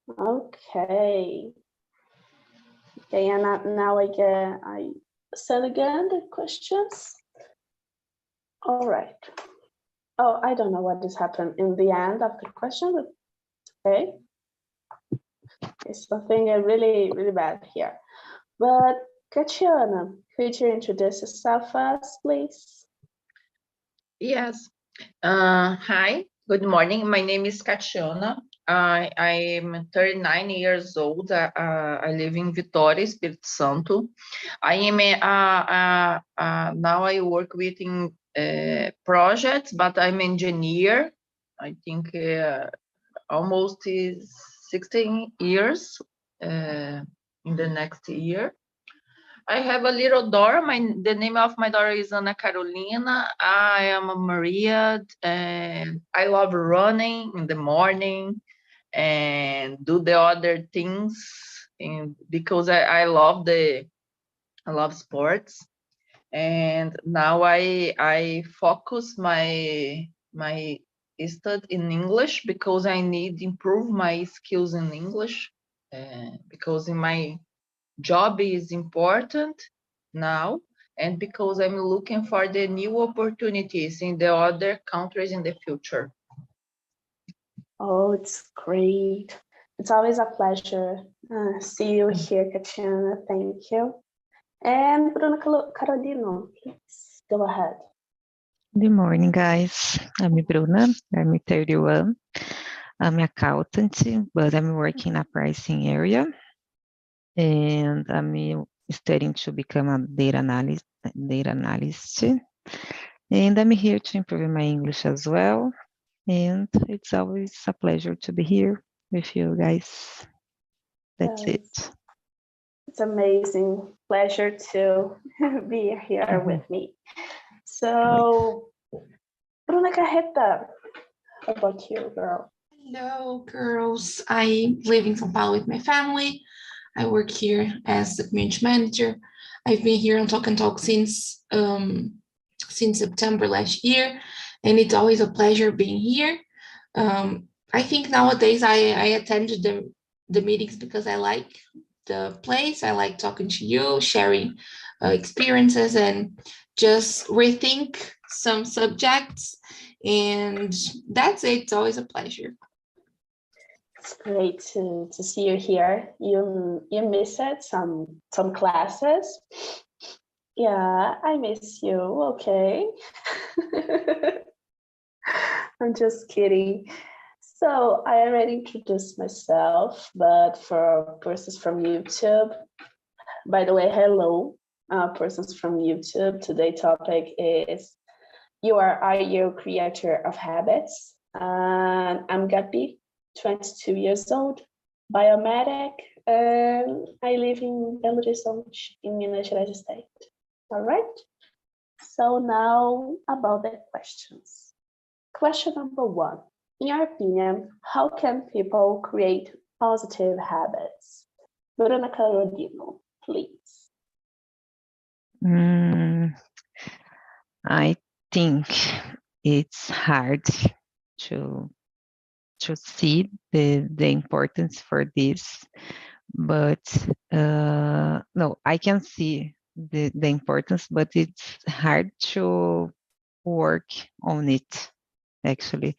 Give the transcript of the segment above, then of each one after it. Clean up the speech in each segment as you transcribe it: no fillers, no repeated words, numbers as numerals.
Okay. Okay, and now I send again the questions. All right. Oh, I don't know what just happened in the end of the question, but okay. It's something really, really bad here. But Kachiana, could you introduce yourself first, please? Yes. Hi, good morning. My name is Catiana. I'm 39 years old. I live in Vitória, Espírito Santo. I am now I work with projects, but I'm engineer. I think almost 16 years in the next year. I have a little daughter. The name of my daughter is Ana Carolina. I am a Maria, and I love running in the morning and do the other things, because I love sports. And now I focus my study in English because I need to improve my skills in English, because in my job is important now, and because I'm looking for the new opportunities in the other countries in the future. Oh, it's great. It's always a pleasure. See you here, Katrina. Thank you. And Bruna Carolino, please go ahead. Good morning, guys. I'm Bruna. I'm 31. I'm an accountant, but I'm working in a pricing area. And I'm studying to become a data analyst. And I'm here to improve my English as well. And it's always a pleasure to be here with you guys. That's it. It's amazing. Pleasure to be here with me. So, Bruna Carreta, how about you, girl? Hello, girls. I live in São Paulo with my family. I work here as the community manager. I've been here on Talk and Talk since September last year, and it's always a pleasure being here. I think nowadays I attend the meetings because I like the place. I like talking to you, sharing experiences, and just rethink some subjects. And that's it. It's always a pleasure. It's great to see you here. You missed some classes. Yeah, I miss you. Okay. I'm just kidding. So I already introduced myself, but for persons from YouTube, by the way, hello, persons from YouTube. Today's topic is are you creator of habits? And I'm Gabi, 22 years old, biomedic, and I live in Belo Horizonte, in Minas Gerais state. All right. So now about the questions. Question number 1. In your opinion, how can people create positive habits? Bruna Carolino, please. I think it's hard to see the importance for this, but no, I can see the importance, but it's hard to work on it, actually.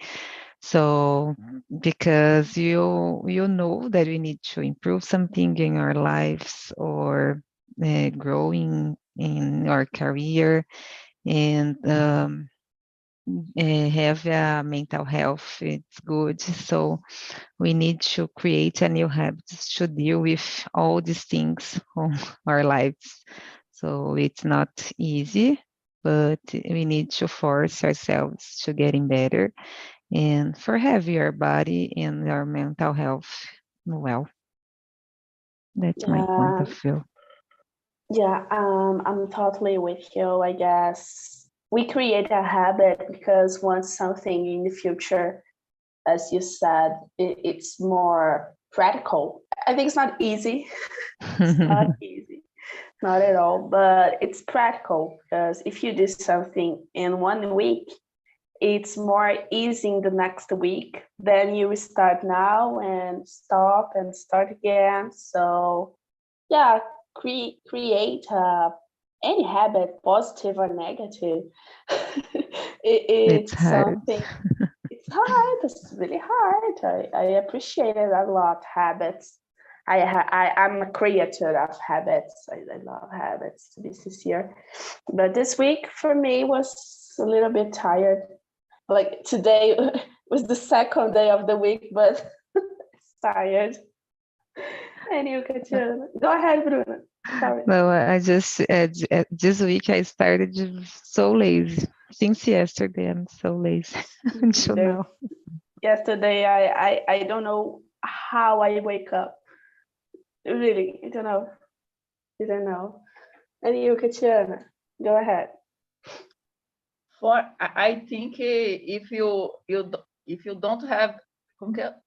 So because you know that we need to improve something in our lives, or growing in our career, and have mental health, it's good. So we need to create a new habits to deal with all these things on our lives. So it's not easy, but we need to force ourselves to getting better and for have your body and our mental health well. That's my point of view. Yeah, I'm totally with you. I guess we create a habit because once something in the future, as you said, it's more practical. I think it's not easy. It's not easy, not at all, but it's practical because if you do something in 1 week, it's more easy in the next week. Then you start now and stop and start again. So yeah, create any habit, positive or negative. It's It's hard. something. It's hard. It's really hard. I appreciate it a lot. Habits. I'm a creator of habits. I love habits, to be sincere. But this week for me was a little bit tired. Like today was the second day of the week, but it's tired. And you can go ahead, Bruno. Sorry. Well, I just this week I started so lazy. Since yesterday, I'm so lazy until now. Yesterday, I don't know how I wake up. Really, I don't know. And you, Katrina, go ahead. I think if you don't have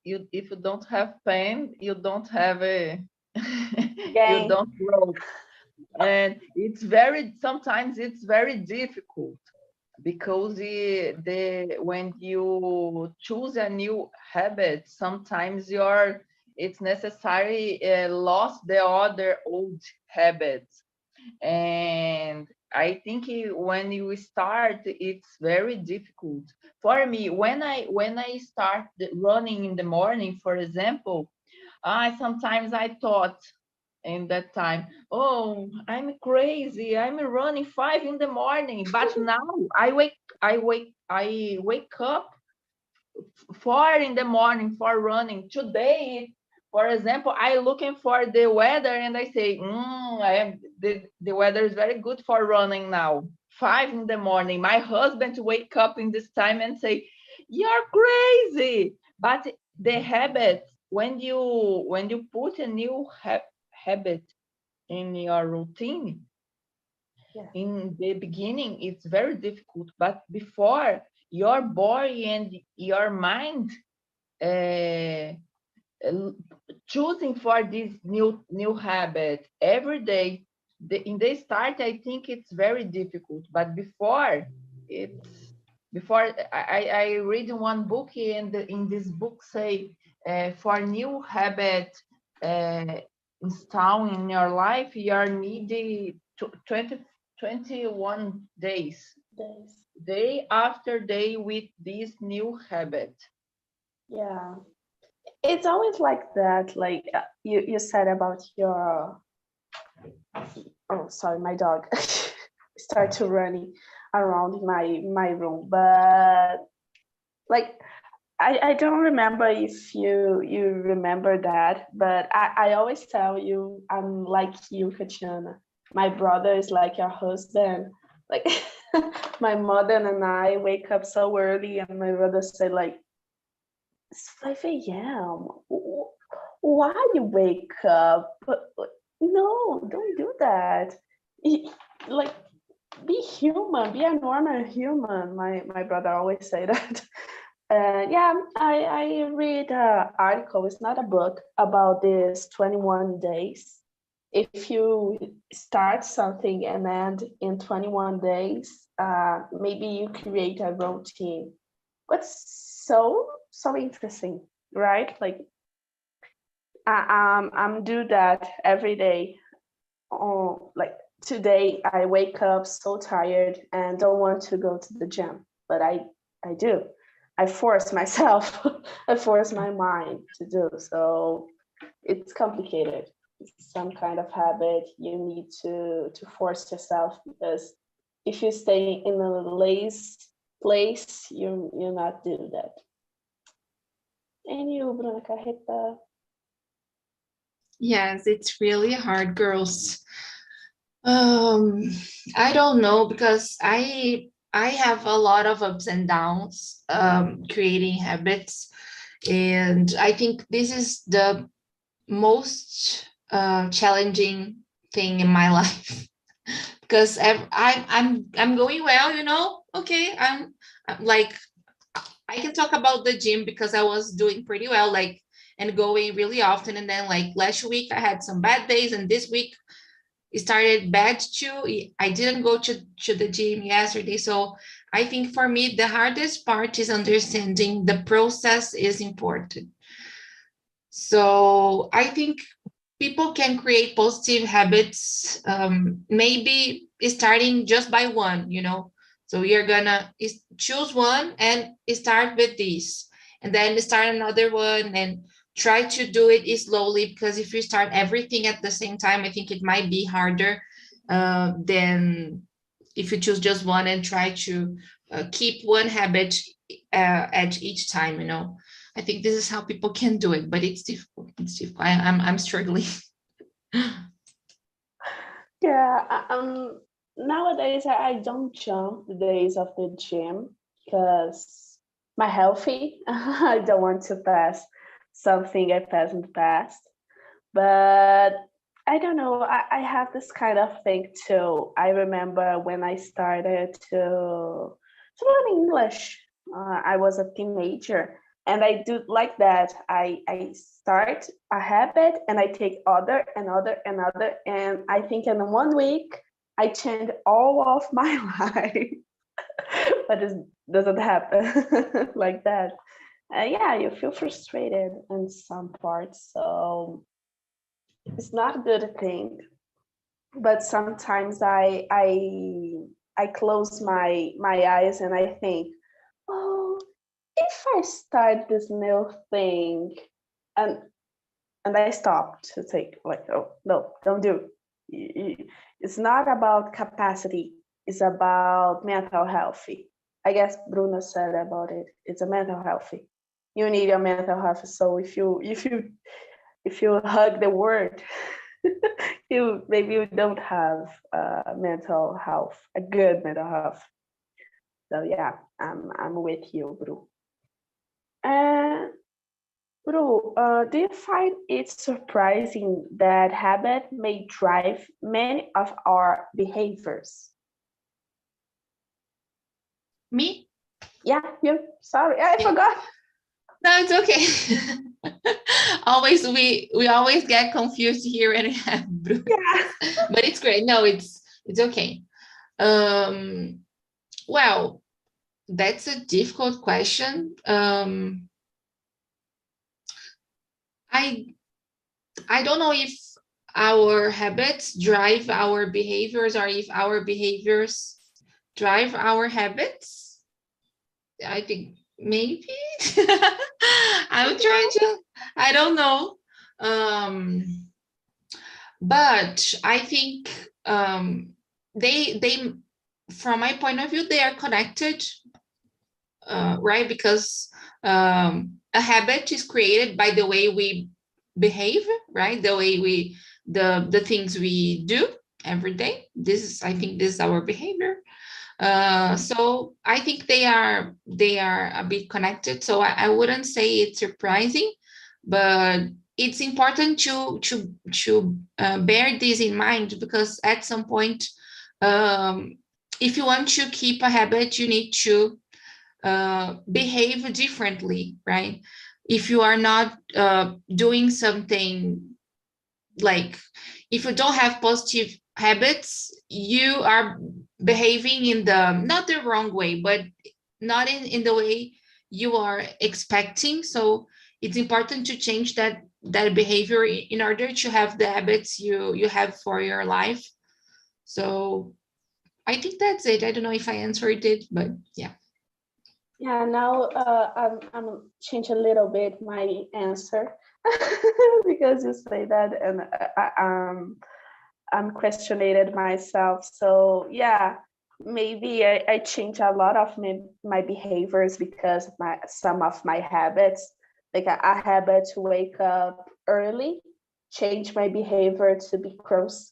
if you don't have pain, you don't have a you don't grow. And sometimes it's very difficult because when you choose a new habit, sometimes it's necessary lost the other old habits. And I think when you start, it's very difficult. For me, when I start running in the morning, for example, sometimes I thought in that time, oh, I'm crazy, I'm running 5 in the morning. But now I wake up 4 in the morning for running. Today, for example, I looking for the weather and I say, the weather is very good for running now. 5 in the morning. My husband wake up in this time and say, you're crazy. But the habit, when you put a new habit in your routine, in the beginning, it's very difficult. But before, your body and your mind choosing for this new habit every day. In the start, I think it's very difficult, but before I read in one book, and in this book say for new habit install in your life, you need 21 days, day after day, with this new habit. Yeah, it's always like that. Like you said about your, oh sorry, my dog started running around my room. But like I don't remember if you remember that, but I always tell you, I'm like you, Katrina. My brother is like your husband. Like my mother and I wake up so early, and my brother said like, it's 5 a.m. Why you wake up? No, don't do that. Like, be human, be a normal human. My brother always say that. Yeah, I read an article. It's not a book about this 21 days. If you start something and end in 21 days, maybe you create a routine. What's so interesting, right? Like I'm do that every day. Oh, like today I wake up so tired and don't want to go to the gym, but I do. I force myself. I force my mind to do. So it's complicated. It's some kind of habit you need to force yourself, because if you stay in a lazy place, you're not doing that. And you, Bruna Carreta? Yes, it's really hard, girls. I don't know, because I have a lot of ups and downs creating habits, and I think this is the most challenging thing in my life, because I'm going well, you know. Okay, I'm like, I can talk about the gym because I was doing pretty well, like, and going really often, and then like last week I had some bad days, and this week started bad too. I didn't go to the gym yesterday. So I think for me, the hardest part is understanding the process is important. So I think people can create positive habits, maybe starting just by one, So you're gonna choose one and start with this, and then start another one and try to do it slowly, because if you start everything at the same time, I think it might be harder than if you choose just one and try to keep one habit at each time, I think this is how people can do it, but it's difficult. I'm struggling. Yeah, nowadays I don't jump the days of the gym because my healthy. I don't want to pass something I passed in the past. But I don't know. I have this kind of thing too. I remember when I started to learn English. I was a teenager, and I do like that. I start a habit and I take other and other and other, and I think in 1 week I change all of my life. But it doesn't happen like that. Yeah, you feel frustrated in some parts, so it's not a good thing. But sometimes I close my eyes and I think, oh, if I start this new thing, and I stop to think like, oh no, don't do it. It's not about capacity, it's about mental healthy. I guess Bruno said about it. It's a mental healthy. You need your mental health. So if you hug the word, you don't have mental health, a good mental health. So yeah, I'm with you, Bru. And Bru, do you find it surprising that habit may drive many of our behaviors? Me? Yeah, you. Sorry, I forgot. No, it's okay. Always we always get confused here and have Bruno. Yeah. But it's great. No, it's okay. Well, that's a difficult question. I don't know if our habits drive our behaviors or if our behaviors drive our habits. I think maybe. I'm trying to, I don't know. But I think they from my point of view, they are connected, right? Because a habit is created by the way we behave, right? The way the things we do every day. I think this is our behavior. So I think they are a bit connected. So I wouldn't say it's surprising, but it's important to bear this in mind, because at some point, if you want to keep a habit, you need to behave differently, right? If you are not doing something, like if you don't have positive habits, you are behaving in the not the wrong way, but not in the way you are expecting. So it's important to change that behavior in order to have the habits you have for your life. So I think that's it. I don't know if I answered it, but yeah. Yeah, now I'm change a little bit my answer because you say that, and I'm questioning myself. So yeah, maybe I change a lot of my behaviors because of some of my habits. Like a habit to wake up early, change my behavior to be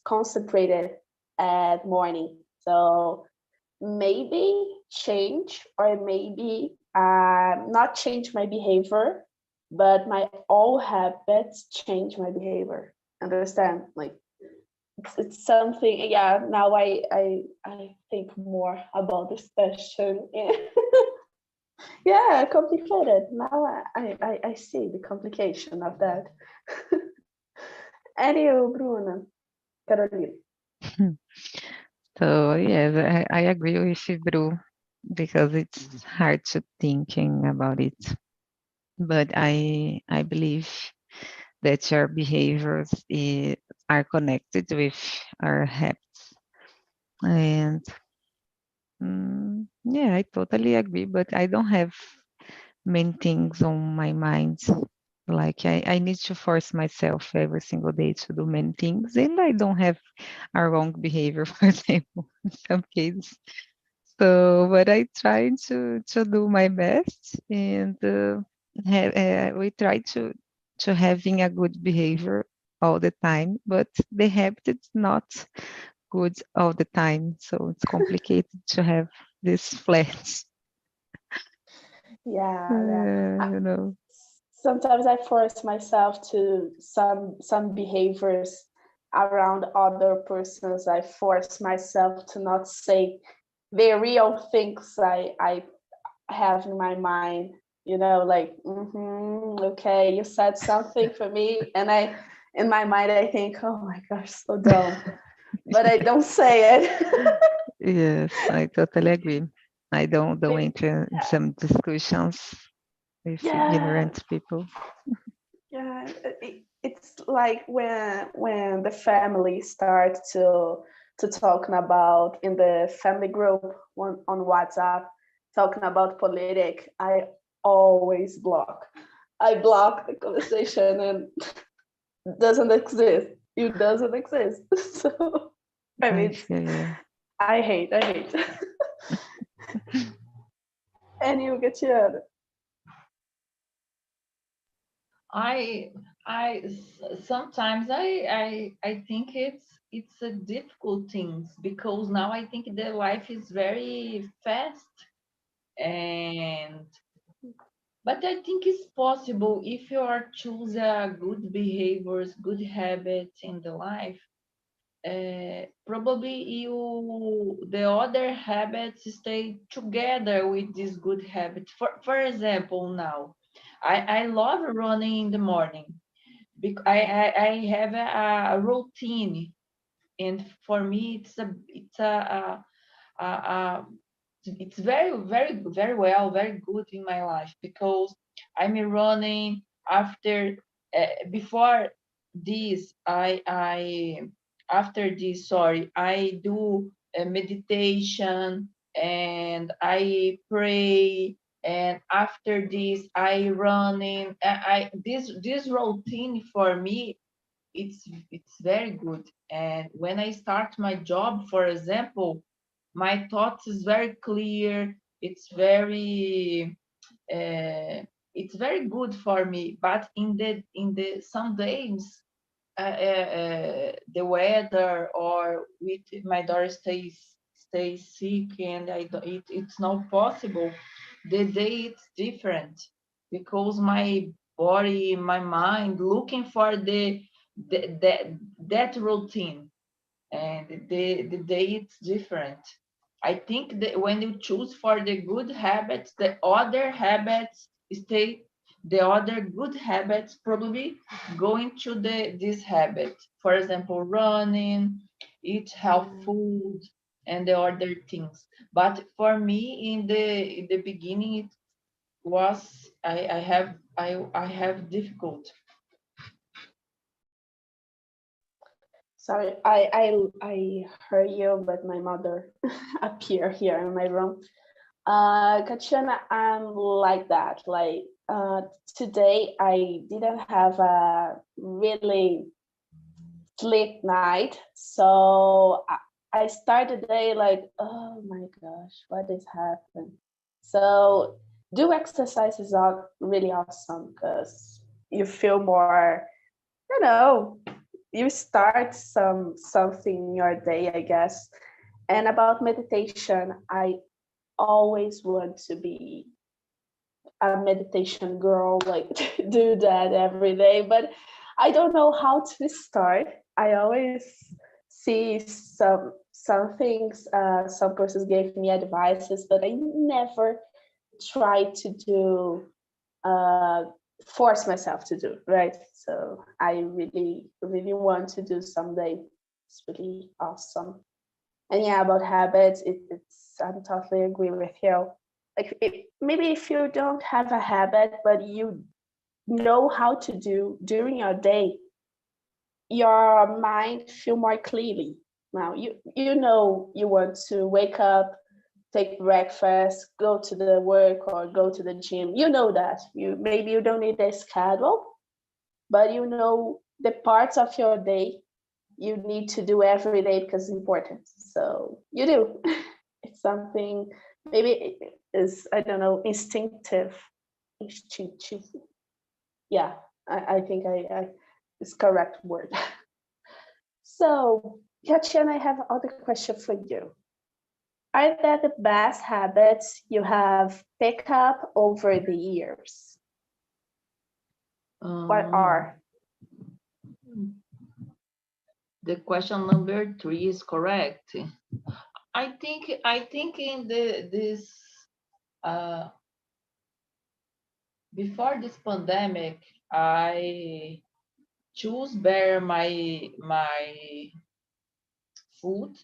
concentrated at morning. So maybe change, or maybe not change my behavior, but my old habits change my behavior. Understand? Like it's something. Yeah. Now I think more about this question. Yeah, complicated. Now I see the complication of that. And you, Bruna, Carolina. So yes, I agree with you, Bru, because it's hard to thinking about it. But I believe that your behaviors are connected with our habits. And yeah, I totally agree, but I don't have many things on my mind. Like I need to force myself every single day to do many things, and I don't have a wrong behavior, for example, in some cases. So, but I try to do my best, and we try to having a good behavior all the time, but the habit is not good all the time. So it's complicated to have this flat. Yeah. You know. Sometimes I force myself to some behaviors around other persons. I force myself to not say the real things I have in my mind. Like, okay, you said something for me, and in my mind I think, oh my gosh, so dumb, but I don't say it. Yes, I totally agree. I don't enter in some discussions with ignorant people. Yeah, it's like when the family starts to talking about in the family group on WhatsApp, talking about politics, I always block. I block the conversation and doesn't exist. It doesn't exist. So I mean, I hate. And you get your Sometimes I think it's a difficult thing, because now I think the life is very fast, but I think it's possible if you are choose good behaviors, good habits in the life. Probably the other habits stay together with this good habit. For example, now I love running in the morning, because I have a routine, and for me it's very well, very good in my life, because I'm running after before this I after this, sorry, I do a meditation, and I pray, and after this I running. I this routine for me, it's very good. And when I start my job, for example, my thoughts is very clear. It's very good for me. But in the some days, the weather, or with my daughter stays sick, and it's not possible. The day it's different, because my body, my mind looking for that routine, and the day it's different. I think that when you choose for the good habits, the other habits stay. The other good habits probably go into this habit. For example, running, eat health food, and the other things. But for me, in the beginning, it was I have difficult. Sorry, I heard you, but my mother appeared here in my room. Katrina, I'm like that. Like today, I didn't have a really sleep night, so I started the day like, oh my gosh, what is happening? So do exercises are really awesome because you feel more, you know, you start something in your day, I guess. And about meditation, I always want to be a meditation girl, like do that every day, but I don't know how to start. I always see some things, some persons gave me advices, but I never try to do uh, force myself to do, right? So I really want to do someday. It's really awesome. And yeah, about habits, I'm totally agree with you. Like maybe if you don't have a habit, but you know how to do during your day, your mind feel more clearly. Now you know you want to wake up, take breakfast, go to the work or go to the gym. You know that. Maybe you don't need a schedule, but you know the parts of your day you need to do every day because it's important. So you do. It's something maybe it is, I don't know, instinctive. Yeah, I think I it's correct word. So, Yachin, I have other question for you. Are there the best habits you have picked up over the years? What are? The question number 3 is correct. I think in this before this pandemic, I choose better my food.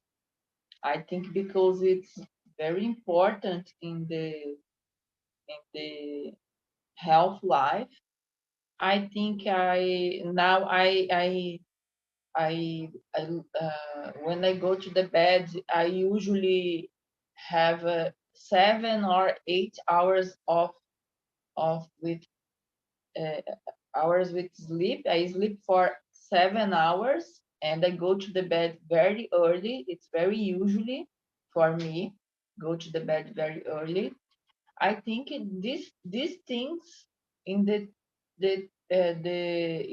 I think because it's very important in the health life. I think when I go to the bed, I usually have 7 or 8 hours of with hours with sleep. I sleep for 7 hours and I go to the bed very early. It's very usually for me go to the bed very early. I think these things in the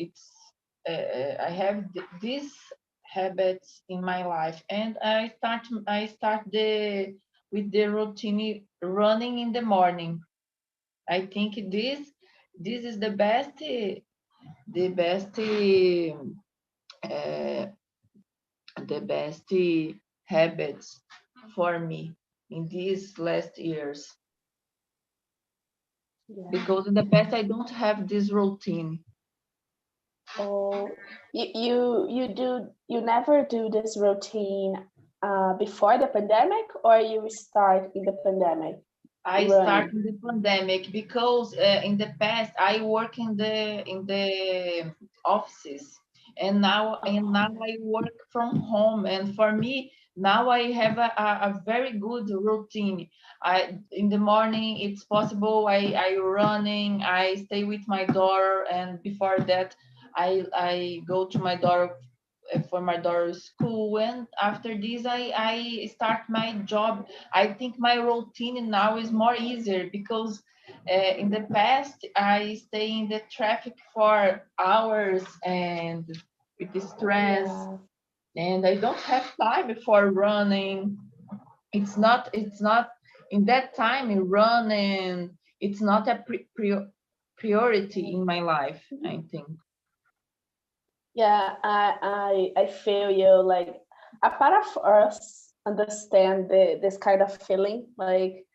it's I have these habits in my life, and I start the with the routine running in the morning. I think this is the best uh, the best habits for me in these last years. Yeah. Because in the past I don't have this routine. Oh, you never do this routine before the pandemic, or you start in the pandemic? I Running. start in the pandemic because in the past I work in the offices, and now I work from home. And for me now I have a very good routine. I in the morning it's possible I running, I stay with my daughter, and before that I go to my daughter for my daughter's school, and after this I start my job. I think my routine now is more easier because in the past I stay in the traffic for hours and with the stress, and I don't have time for running. It's not in that time running, it's not a priority in my life, I think. Yeah, I feel you. Like a part of us understand this kind of feeling, like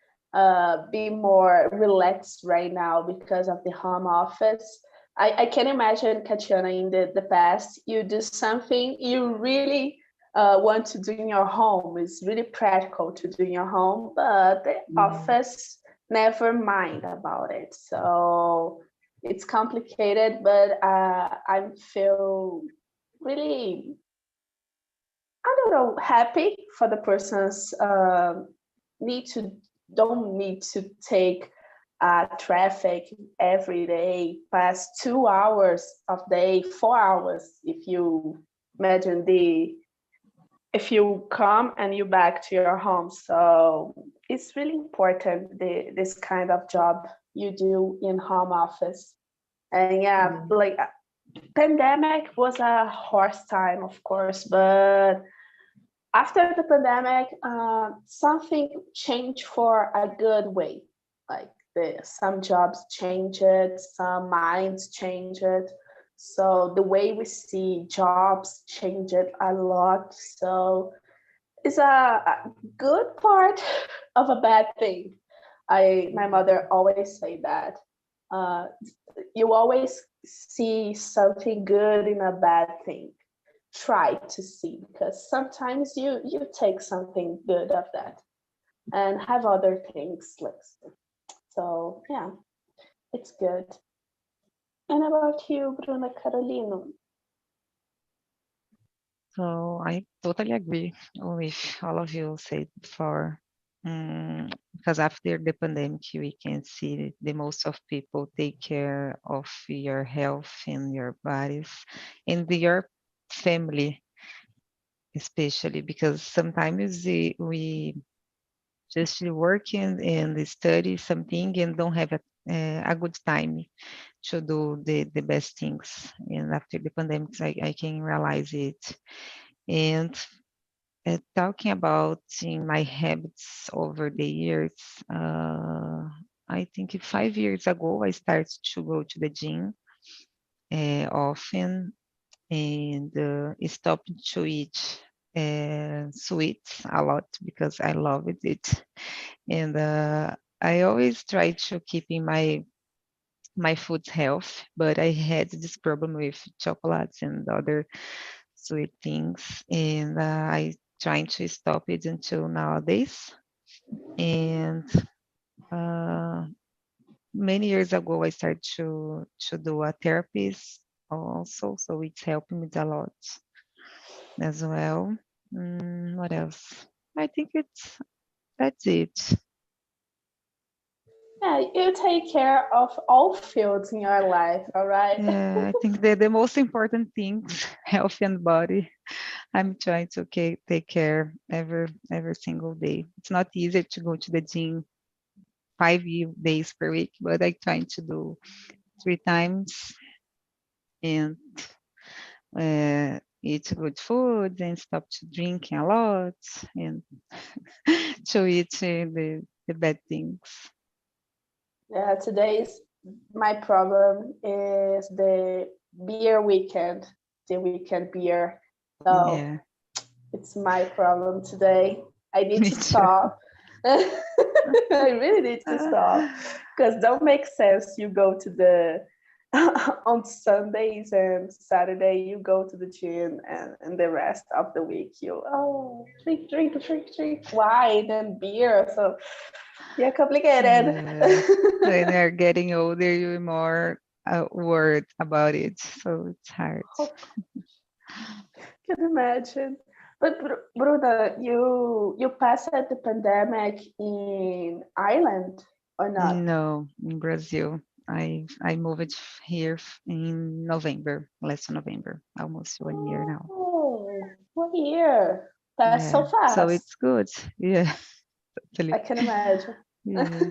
be more relaxed right now because of the home office. I can imagine, Katrina, in the past, you do something you really want to do in your home. It's really practical to do in your home, but the office never mind about it. So it's complicated, but I feel really, I don't know, happy for the persons don't need to take traffic every day, pass 2 hours of day, 4 hours if you imagine if you come and you back to your home. So it's really important this kind of job you do in home office. And yeah, like pandemic was a harsh time, of course, but after the pandemic, something changed for a good way. Like some jobs changed, some minds changed. So the way we see jobs changed a lot. So it's a good part of a bad thing. My mother always say that you always see something good in a bad thing. try to see, because sometimes you take something good of that and have other things like, so yeah, it's good. And about you, Bruna Carolino? So I totally agree with all of you said before. Because after the pandemic, we can see the most of people take care of your health and your bodies and your family, especially because sometimes we just working and study something and don't have a good time to do the best things. And after the pandemic, I can realize it. And talking about in my habits over the years, I think 5 years ago, I started to go to the gym often and stopped to eat sweets a lot because I loved it. And I always try to keep in my food health, but I had this problem with chocolates and other sweet things, and I trying to stop it until nowadays. And many years ago, I started to do a therapist also, so it's helping me a lot as well. What else? I think that's it. Yeah, you take care of all fields in your life, all right? Yeah, I think the most important things, health and body, I'm trying to take care every single day. It's not easy to go to the gym 5 days per week, but I try to do 3 times and eat good food and stop to drinking a lot and to eat the bad things. Yeah, today's my problem is the beer weekend, the weekend beer. So Yeah, it's my problem today. I need me to too. stop. I really need to stop, because don't make sense. You go to the on Sundays and Saturday you go to the gym, and the rest of the week you drink wine and beer. So yeah, complicated. Yeah. When you're getting older, you're more worried about it, so it's hard. Can imagine. But Bruna, you passed the pandemic in Ireland or not? No, in Brazil. I moved here in November, last November, almost 1 year now. Oh, 1 year. That's so Yeah, so fast. it's good. Yeah, I totally. can imagine. Yeah.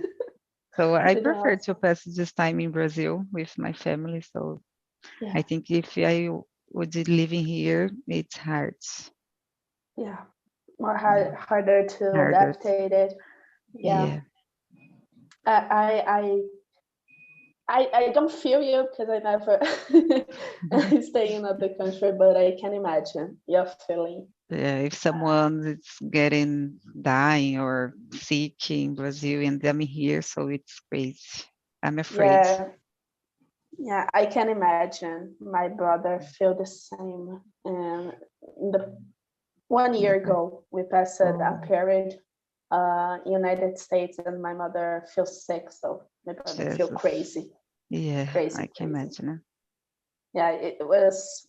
So I It's prefer to awesome. pass this time in Brazil with my family. So Yeah, I think if I would living here, it's hard. yeah. More Yeah, harder to harder. adapt it. Yeah. Yeah. I I don't feel you because I never stay in another country, but I can imagine your feeling. Yeah, if someone is getting dying or sick in Brazil and I'm here, so it's crazy. I'm afraid. Yeah, yeah, I can imagine. My brother feel the same. And the 1 year ago, we passed a Oh, period United States, and my mother feels sick, so my brother feel Jesus. crazy, Yeah, crazy, I can crazy. imagine. Yeah, it was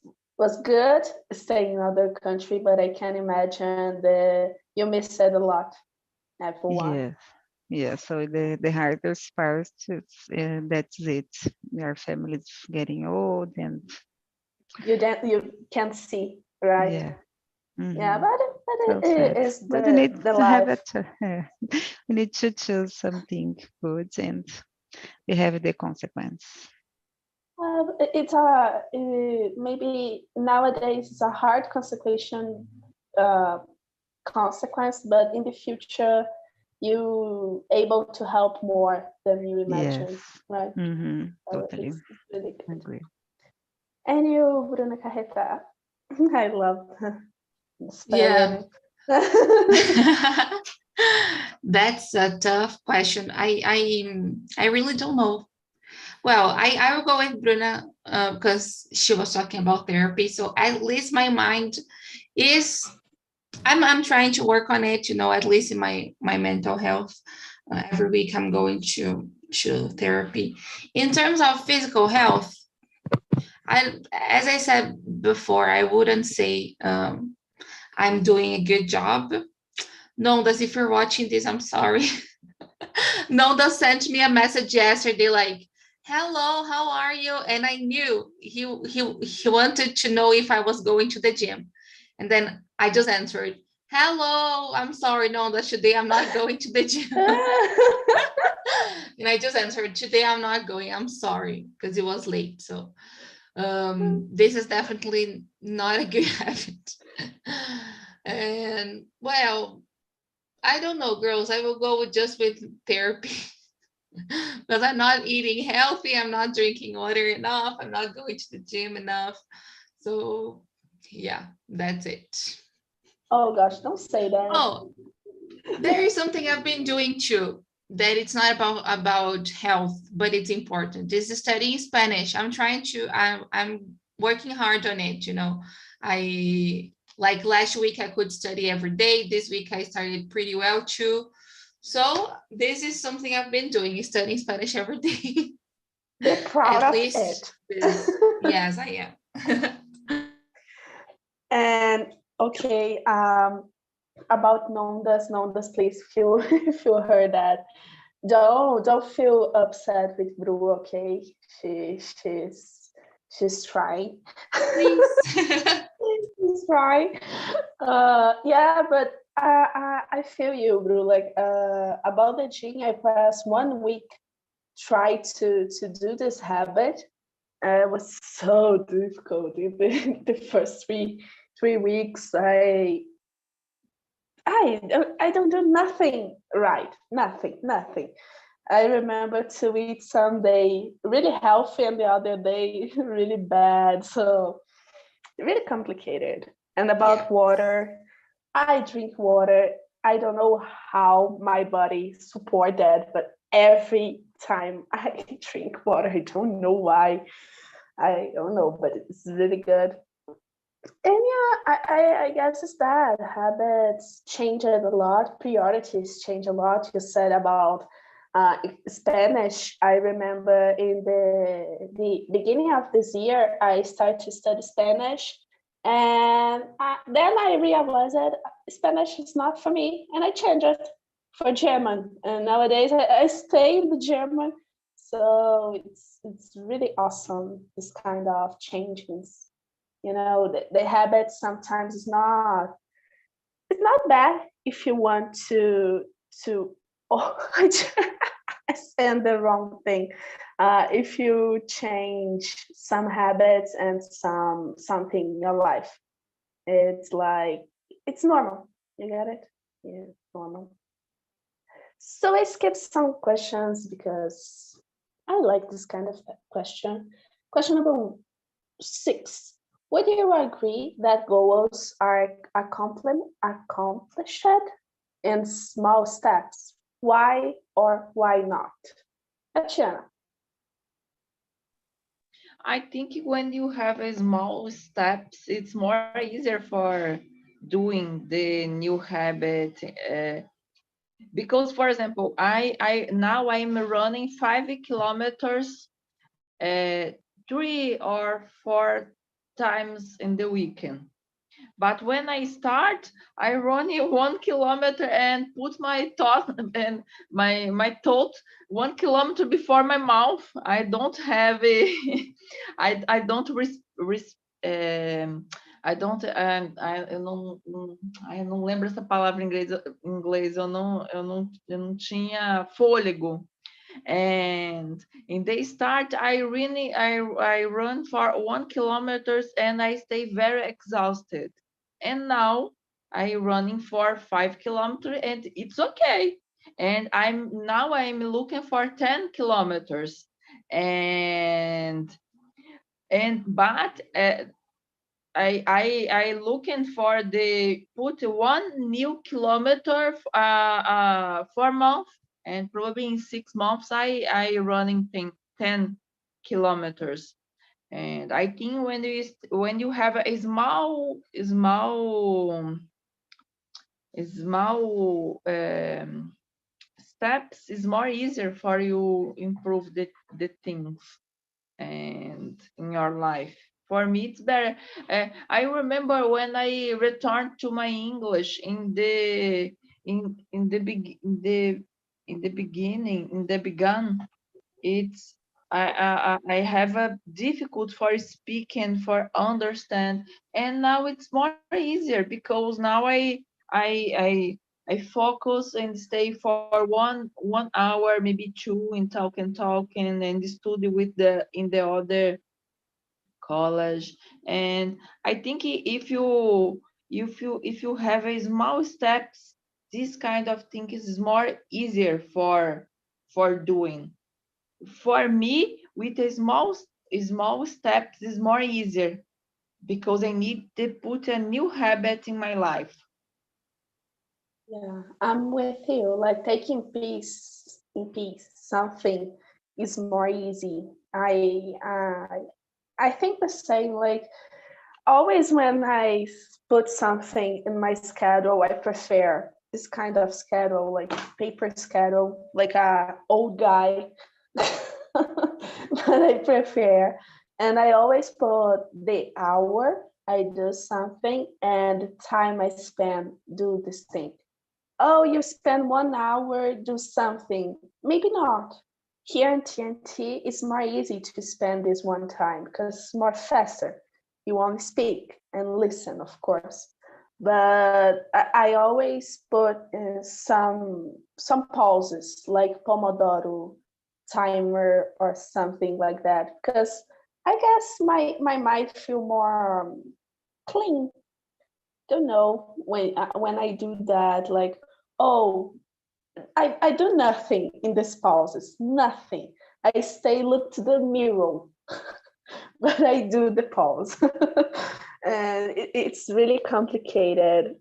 good staying in another country, but I can imagine you missed it a lot, everyone. Yeah, yeah. So the hardest part is that's it. Our family is getting old, and You can't see, right? yeah, Yeah, hmm but so it sad. is But we need the to have life. it. We need to choose something good, and we have the consequence. It's a maybe nowadays it's a hard uh, consequence, but in the future you able to help more than you Yes. imagine, right? So Totally it's really good. agree. And you, Bruna Carreta, I love Yeah. spelling. That's a tough question. I really don't know. Well, I will go with Bruna because she was talking about therapy. So at least my mind is, I'm trying to work on it, at least in my mental health. Every week I'm going to therapy. In terms of physical health, as I said before, I wouldn't say I'm doing a good job. Nondas, if you're watching this, I'm sorry. Nonda sent me a message yesterday like, hello, how are you? And I knew he wanted to know if I was going to the gym. And then I just answered, hello, I'm sorry, Nonda, today I'm not going to the gym. And I just answered, today I'm not going, I'm sorry, because it was late. So this is definitely not a good habit. And well, I don't know, girls, I will go just with therapy. Because I'm not eating healthy, I'm not drinking water enough, I'm not going to the gym enough. So yeah, that's it. Oh gosh, don't say that. Oh, there is something I've been doing too, that it's not about health, but it's important. This is studying Spanish. I'm working hard on it, I like last week I could study every day. This week I started pretty well too. So this is something I've been doing, studying Spanish every day. Be proud At of least it. yes, I am. And okay, about Nondas, please feel feel her that. Don't feel upset with Bru, okay? She's trying. Please. She's trying. Yeah, but I feel you, Bru. Like about the gym, I passed 1 week try to do this habit. It was so difficult. In the first three weeks, I don't do nothing right. Nothing. I remember to eat someday really healthy and the other day really bad. So really complicated. And about water, I drink water. I don't know how my body support that, but every time I drink water, I don't know why. I don't know, but it's really good. And yeah, I guess it's that habits change a lot, priorities change a lot. You said about Spanish. I remember in the beginning of this year, I started to study Spanish, and then I realized that Spanish is not for me, and I changed it for German. And nowadays, I stay in the German. So it's really awesome, this kind of changes. The habit sometimes is not, it's not bad if you want to I said the wrong thing. If you change some habits and something in your life, it's like, it's normal. You get it? Yeah, it's normal. So I skipped some questions because I like this kind of question. Question number 6. Would you agree that goals are accomplished in small steps? Why or why not? Tatiana. I think when you have a small steps, it's more easier for doing the new habit. Because, for example, I now I'm running 5 kilometers 3 or 4 times in the weekend. But when I start, I run 1 kilometer and put my thought and my thought 1 kilometer before my mouth. I don't have a, I don't eu não lembro essa palavra em inglês, eu não tinha fôlego. And in the start, I run for 1 kilometer and I stay very exhausted. And now I'm running for 5 kilometers and it's okay. And I'm looking for 10 kilometers. But I looking for the put 1 new kilometer for month, and probably in 6 months I running 10 kilometers. And I think when you have a small steps, is more easier for you improve the things and in your life. For me, it's better. I remember when I returned to my English in the beginning, it's I have a difficult for speaking, for understand, and now it's more easier because now I focus and stay for one hour, maybe two, and talking and study with in the other college. And I think if you have a small steps, this kind of thing is more easier for doing. For me, with a small steps is more easier because I need to put a new habit in my life. Yeah, I'm with you. Like taking peace in peace, something is more easy. I think the same. Like always when I put something in my schedule, I prefer this kind of schedule, like paper schedule, like a old guy. But I prefer, and I always put the hour I do something and the time I spend do this thing. Oh, you spend 1 hour, do something. Maybe not. Here in TNT, it's more easy to spend this one time because it's more faster. You only speak and listen, of course. But I always put some pauses, like Pomodoro timer or something like that, because I guess my mind feel more clean. Don't know when I do that, like, oh, I do nothing in these pauses, nothing. I stay look to the mirror, but I do the pause. And it's really complicated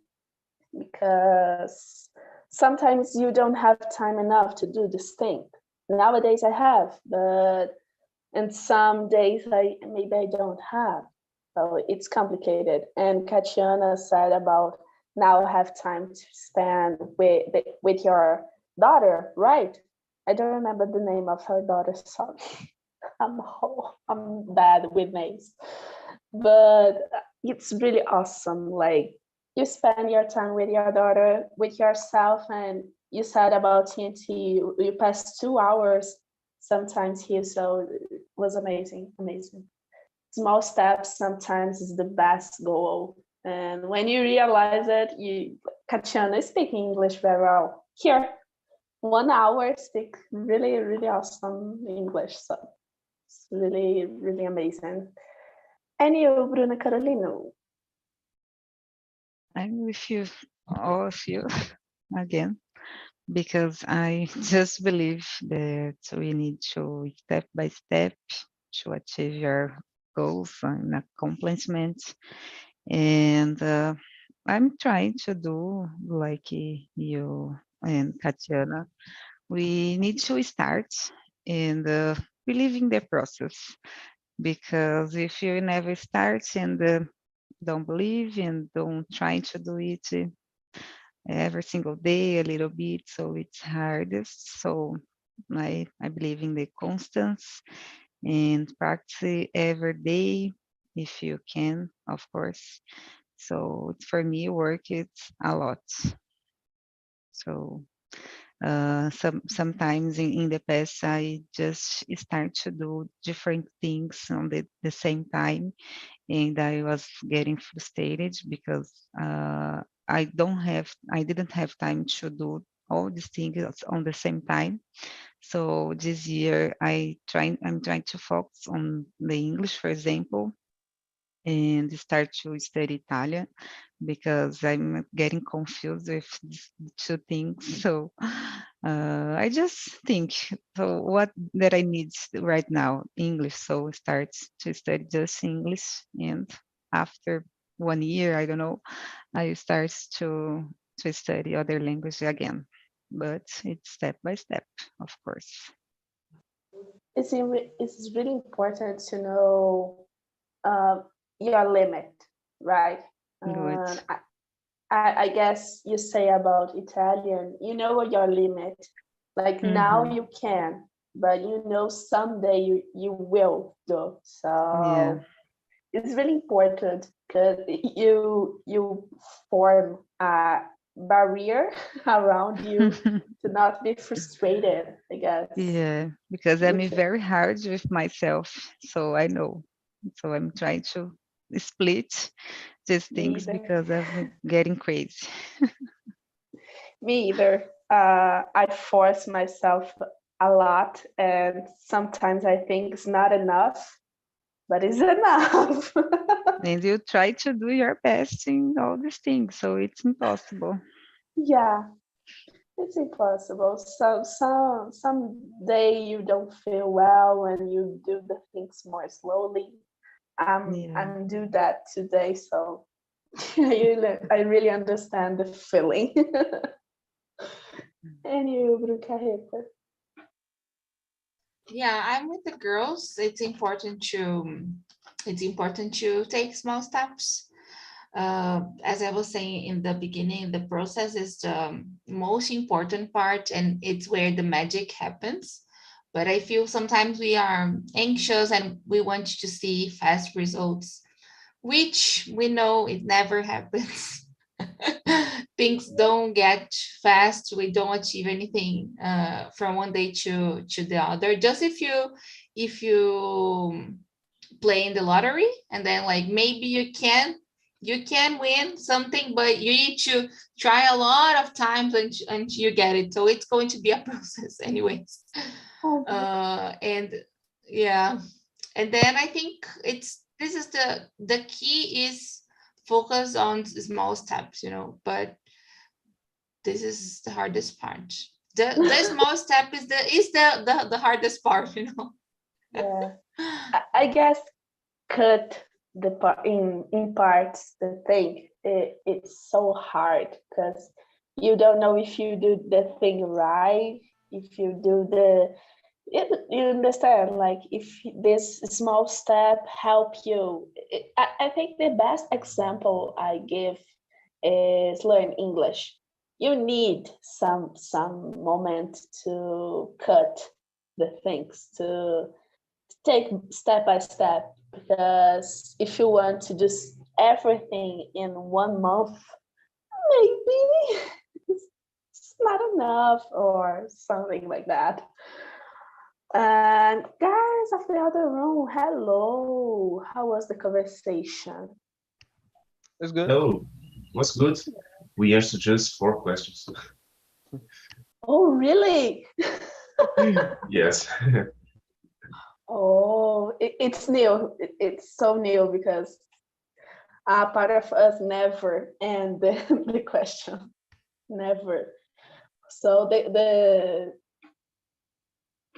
because sometimes you don't have time enough to do this thing. Nowadays I have, but and some days maybe I don't have. So it's complicated. And Katiana said about now have time to spend with your daughter, right? I don't remember the name of her daughter, sorry. I'm bad with names. But it's really awesome. Like you spend your time with your daughter, with yourself, and you said about TNT, you passed 2 hours sometimes here, so it was amazing. Small steps sometimes is the best goal, and when you realize it, Katiana is speaking English very well here. 1 hour speak really awesome English, so it's really amazing. And you, Bruna Carolino? I'm with you, all of you, again, because I just believe that we need to step by step to achieve your goals and accomplishments. And I'm trying to do like you and Katiana. We need to start and believe in the process, because if you never start and don't believe and don't try to do it every single day a little bit, so it's hardest. So I believe in the constance and practice every day if you can, of course. So for me, work it's a lot. So sometimes in the past, I just start to do different things on the same time, and I was getting frustrated because I didn't have time to do all these things on the same time. So this year I'm trying to focus on the English, for example, and start to study Italian because I'm getting confused with these two things. So I just think, so what that I need right now, English. So start to study just English, and after 1 year, I don't know, I start to study other language again. But it's step by step, of course. it's really important to know your limit, right? Good. I guess you say about Italian, you know your limit. Like now you can, but you know someday you will do. Yeah. So it's really important because you form a barrier around you to not be frustrated, I guess. Yeah, because I'm With it. very hard with myself, so I know. So I'm trying to split these Me things either. because I'm getting crazy. Me either. I force myself a lot, and sometimes I think it's not enough, but it's enough. And you try to do your best in all these things, so it's impossible. Yeah, it's impossible. Some day you don't feel well and you do the things more slowly. Yeah. I'm do that today, so I really understand the feeling. And you, Brucarreta? Yeah, I'm with the girls. It's important to take small steps. As I was saying in the beginning, the process is the most important part, and it's where the magic happens. But I feel sometimes we are anxious and we want to see fast results, which we know it never happens. Things don't get fast. We don't achieve anything from one day to the other. Just if you play in the lottery, and then like maybe you can win something, but you need to try a lot of times until you get it. So it's going to be a process anyways. Oh, And yeah, and then I think this is the key is focus on small steps, but this is the hardest part. The small step is the hardest part. yeah. I guess cut the part in parts the thing. It's so hard because you don't know if you do the thing right, if you do you understand, like if this small step help you. I think the best example I give is learn English. You need some moment to cut the things, to take step by step, because if you want to do everything in 1 month, maybe it's not enough or something like that. And guys of the other room, hello. How was the conversation? That's good. Oh, what's good? We answered just 4 questions. Oh, really? Yes. Oh, it's new. It's so new because part of us never end the question. Never. So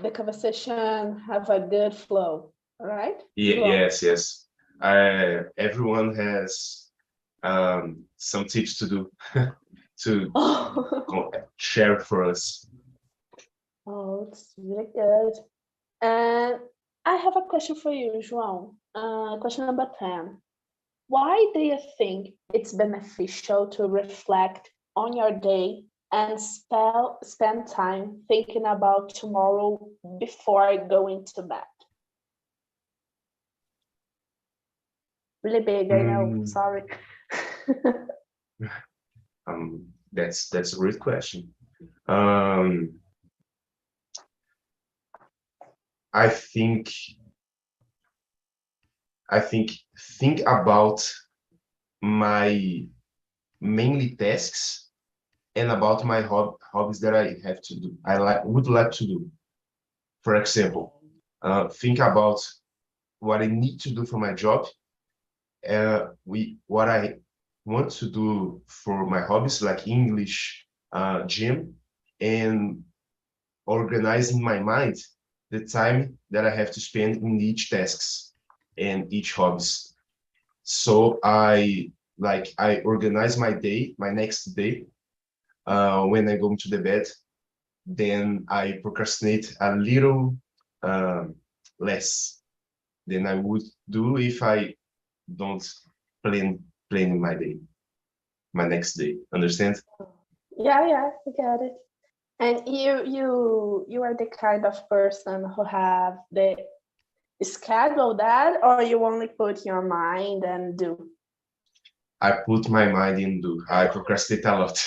the conversation have a good flow, right? Yes. Everyone has some tips to do to Oh, share for us. it's really good. And I have a question for you, João. Question number 10. Why do you think it's beneficial to reflect on your day and spend time thinking about tomorrow before going to bed? Really big, I know. Sorry. That's a great question. I think think about my mainly tasks and about my hobbies that I have to do. Would like to do. For example, think about what I need to do for my job. What I want to do for my hobbies like English, gym, and organize in my mind the time that I have to spend in each tasks and each hobbies. So I organize my day, my next day, when I go into the bed. Then I procrastinate a little less than I would do if I don't plan my day, my next day. Understand? Yeah, I get it. And you are the kind of person who have the schedule that, or you only put your mind and do? I put my mind in do. I procrastinate a lot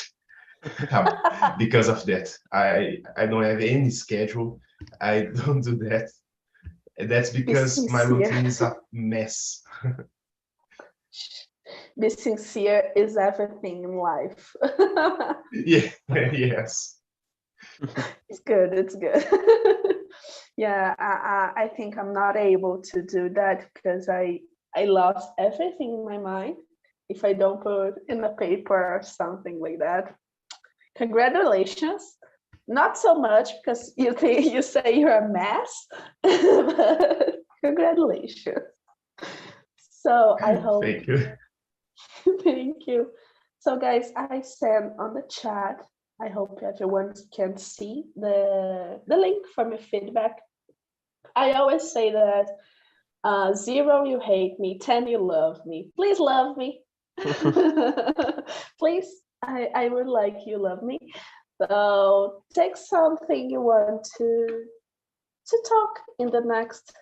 because of that. I don't have any schedule. I don't do that. And that's because my routine is a mess. Be sincere is everything in life. Yeah, yes. It's good. Yeah, I think I'm not able to do that because I lost everything in my mind if I don't put in a paper or something like that. Congratulations. Not so much because you say you're a mess, but congratulations. So I hope. Thank you. Thank you. So guys, I sent on the chat. I hope everyone can see the link for my feedback. I always say that 0, you hate me, 10, you love me. Please love me. Please, I would like you love me. So take something you want to talk in the next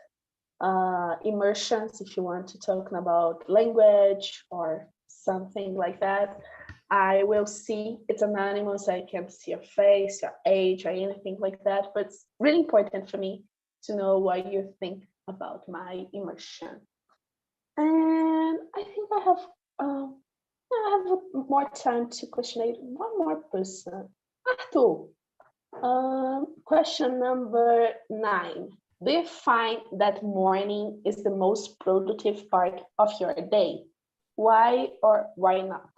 immersions. If you want to talk about language or something like that, I will see. It's anonymous. I can't see your face, your age, or anything like that. But it's really important for me to know what you think about my immersion. And I think I have more time to questionate one more person. Arthur, question number 9. Do you find that morning is the most productive part of your day? Why or why not?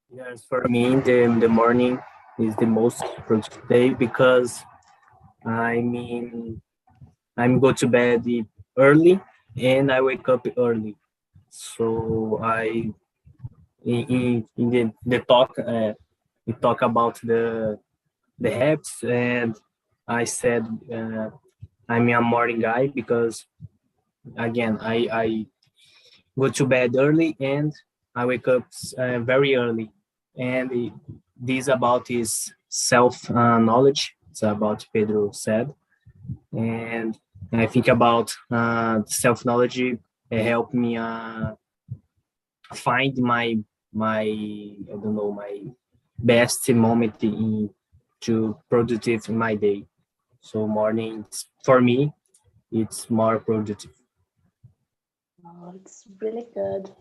Yes, for me, the morning is the most productive day because I'm go to bed early and I wake up early. So in the talk we talk about the habits, and I said I'm a morning guy because again I go to bed early and I wake up very early, and this about is self knowledge. It's about Pedro said, and I think about self knowledge help me find my I don't know my best moment to productive in my day. So mornings for me it's more productive. Oh, it's really good.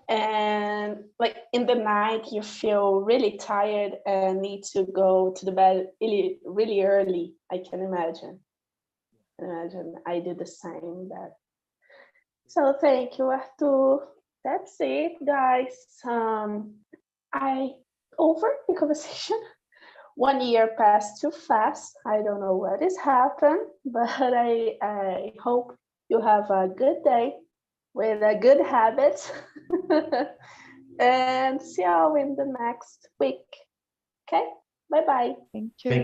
And like in the night, you feel really tired and need to go to the bed really, really early. I can imagine. I do the same. That. So thank you, Arthur. That's it, guys. I over the conversation. 1 year passed too fast. I don't know what has happened, but I hope you have a good day with a good habit. And see you all in the next week. Okay? Bye-bye. Thank you. Thank you